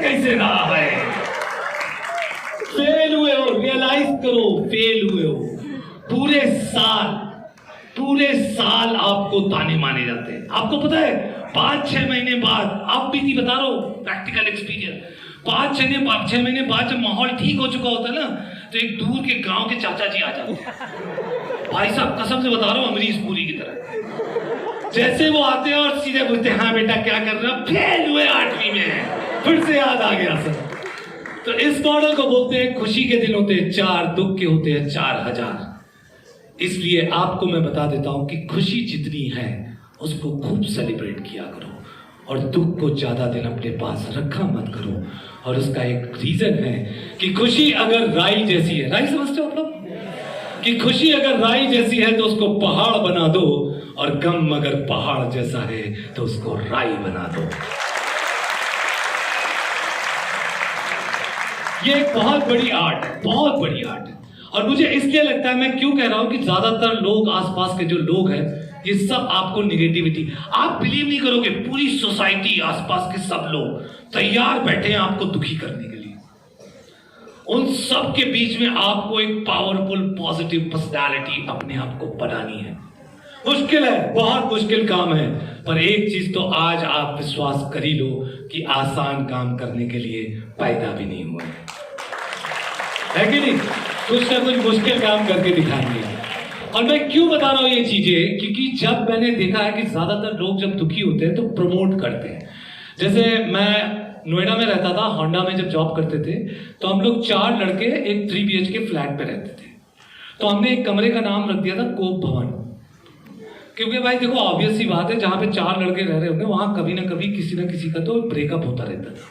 कैसे रहा है? फेल हुए हो, रियलाइज करो, फेल हुए हो। पूरे साल आपको ताने माने जाते हैं। आपको पता है 5-6 महीने बाद, आप भी नहीं बता रहा हूं, प्रैक्टिकल एक्सपीरियंस, 5-6 महीने बाद जब माहौल ठीक हो चुका होता है ना, तो एक दूर के गांव के चाचा जी आ जाते हैं। भाई साहब कसम से बता रहा हूं, अमरीश पुरी की तरह। जैसे वो आते हैं और सीधे पूछते हैं, हाँ बेटा क्या कर रहा? फेल हुए 8वीं में, फिर से याद आ गया सर। तो इस मॉडल को बोलते हैं खुशी के दिन होते हैं 4, दुख के होते हैं 4000। इसलिए आपको मैं बता देता हूं कि खुशी जितनी है उसको खूब सेलिब्रेट किया करो, और दुख को ज्यादा दिन अपने पास रखा मत करो। और उसका एक रीजन है कि खुशी अगर राई जैसी है, राई समझते हो आप लोग? कि खुशी अगर राई जैसी है तो उसको पहाड़ बना दो, और गम अगर पहाड़ जैसा है तो उसको राई बना दो। ये एक बहुत बड़ी आर्ट है, बहुत बड़ी आर्ट है। और मुझे इसलिए लगता है, मैं क्यों कह रहा हूं कि ज्यादातर लोग, आसपास के जो लोग हैं, ये सब आपको निगेटिविटी, आप बिलीव नहीं करोगे, पूरी सोसाइटी, आसपास के सब लोग तैयार बैठे हैं आपको दुखी करने के लिए। उन सब के बीच में आपको एक पावरफुल पॉजिटिव पर्सनालिटी अपने आप को बनानी है। मुश्किल है, बहुत मुश्किल काम है, पर एक चीज तो आज आप विश्वास कर ही लो कि आसान काम करने के लिए पैदा भी नहीं हुआ है कि नहीं? कुछ ना कुछ मुश्किल काम करके दिखाएंगे। और मैं क्यों बता रहा हूं ये चीजें, क्योंकि जब मैंने देखा है कि ज्यादातर लोग जब दुखी होते हैं तो प्रमोट करते हैं। जैसे मैं नोएडा में रहता था, होंडा में जब जॉब करते थे, तो हम लोग 4 लड़के एक 3 BHK फ्लैट पे रहते थे। तो हमने एक कमरे का नाम रख दिया था कोप भवन, क्योंकि भाई देखो ऑब्वियस सी बात है, जहां पे 4 लड़के रह रहे होंगे वहां कभी ना कभी किसी ना किसी का तो ब्रेकअप होता रहता था,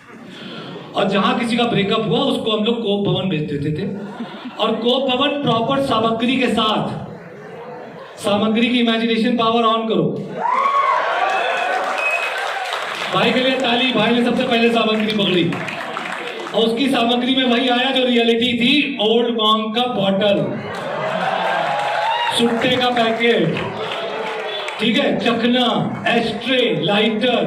और जहां किसी का ब्रेकअप हुआ उसको हम लोग कोप भवन भेज देते थे। और कोप भवन प्रॉपर सामग्री के साथ, सामग्री की इमेजिनेशन पावर ऑन करो। भाई के लिए ताली, भाई ने सबसे पहले सामग्री पकड़ी, और उसकी सामग्री में वही आया जो रियलिटी थी, ओल्ड मॉन्क का बॉटल, सुट्टे का पैकेट, ठीक है, चखना, एस्ट्रे, लाइटर,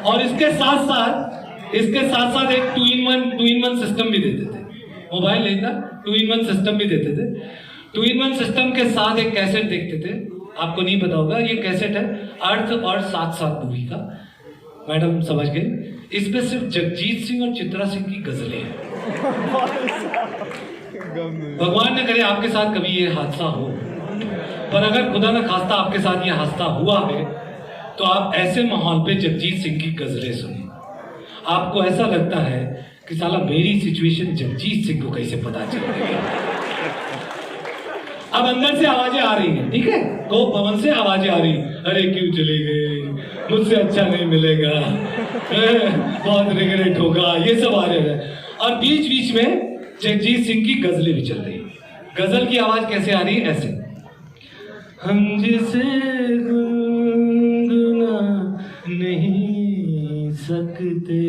और इसके साथ साथ एक 2-in-1 सिस्टम भी देते थे। मोबाइल नहीं था, 2-in-1 सिस्टम भी देते थे। 2-in-1 सिस्टम के साथ एक कैसेट देखते थे, आपको नहीं पता होगा, ये कैसेट है अर्थ और 7-7 मूवी का, मैडम समझ गए। इसमें सिर्फ जगजीत सिंह और चित्रा सिंह की गजलें हैं। भगवान न करे आपके साथ कभी ये हादसा हो, पर अगर खुदा न खास्ता आपके साथ ये हादसा हुआ है, तो आप ऐसे माहौल पे जगजीत सिंह की गजलें सुनिए। आपको ऐसा लगता है कि साला मेरी सिचुएशन जगजीत सिंह को कैसे पता चल गई। अब अंदर से आवाजें आ रही हैं, ठीक है, कोप भवन से आवाजें आ रही, अरे क्यों चले गए, मुझसे अच्छा नहीं मिलेगा, बहुत रिग्रेट होगा, ये सब आ रहे हैं। और बीच बीच में जगजीत सिंह की गजलें भी चल रही। गजल की आवाज कैसे आ रही है? ऐसे, हम जिसे गुनगुना नहीं सकते,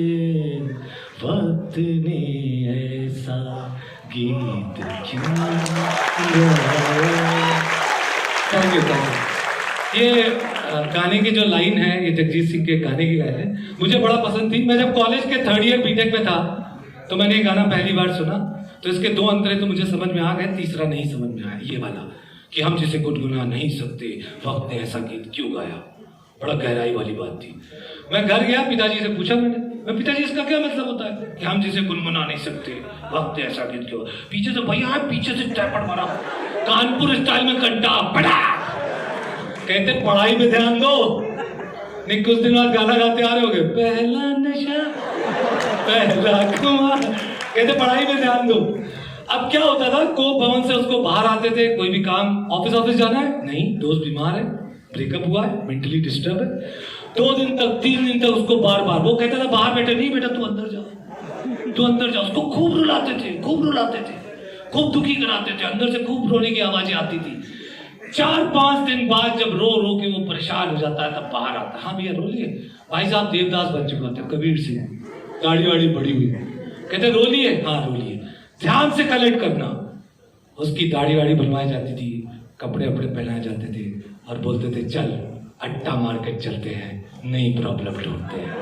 वक्त ने ऐसा गीत क्यों गाया। Thank you. ये गाने की जो लाइन है, ये जगजीत सिंह के गाने की लाइन है, मुझे बड़ा पसंद थी। मैं जब कॉलेज के 3rd ईयर बीटेक में था, तो मैंने ये गाना पहली बार सुना, तो इसके 2 अंतरे तो मुझे समझ में आ गए, तीसरा नहीं समझ में आया, ये वाला कि हम जिसे गुनगुना नहीं सकते, वक्त ने ऐसा गीत क्यों गाया। बड़ा गहराई वाली बात थी। मैं घर गया, पिताजी से पूछा मैंने, पिताजी इसका क्या मतलब होता है कि हम जिसे गुनगुना नहीं सकते, वक्त ऐसा गीत क्यों। पीछे से भैया है, पीछे से टैपड़ मारा, कानपुर स्टाइल में कंटा बड़ा, कहते पढ़ाई पे ध्यान दो। नहीं, कुछ दिन बाद गाना गाते आ रहे होगे, पहला नशा पहला कुमार, कहते पढ़ाई पे ध्यान दो। अब क्या होता था, कोप भवन से उसको बाहर आते थे, कोई भी काम, ऑफिस जाना है, नहीं दोस्त बीमार है, ब्रेकअप हुआ है, मेंटली डिस्टर्ब है, 2 दिन तक 3 दिन तक उसको बार बार वो कहता था बाहर बैठे, नहीं बेटा तू अंदर जा, तू अंदर जा। उसको खूब रुलाते थे, खूब दुखी कराते थे, अंदर से खूब रोने की आवाजें आती थी। 4-5 दिन बाद जब रो रो के वो परेशान हो जाता है, तब बाहर आता है, हाँ भैया रो लिए। भाई साहब देवदास बन चुका था, कबीर सिंह, दाढ़ी वाड़ी बड़ी हुई, कहते रो लिए, हाँ रो लिए। ध्यान से कलेक्ट करना, उसकी दाढ़ी वाड़ी बनवाई जाती थी, कपड़े वपड़े पहनाए जाते थे, और बोलते थे चल अट्टा मार्केट चलते हैं, नई प्रॉब्लम ढूंढते हैं।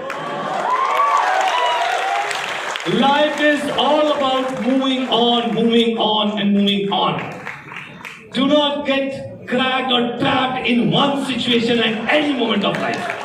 Life is all about moving on, moving on, and moving on. Do not get cracked or trapped in one situation at any moment of life.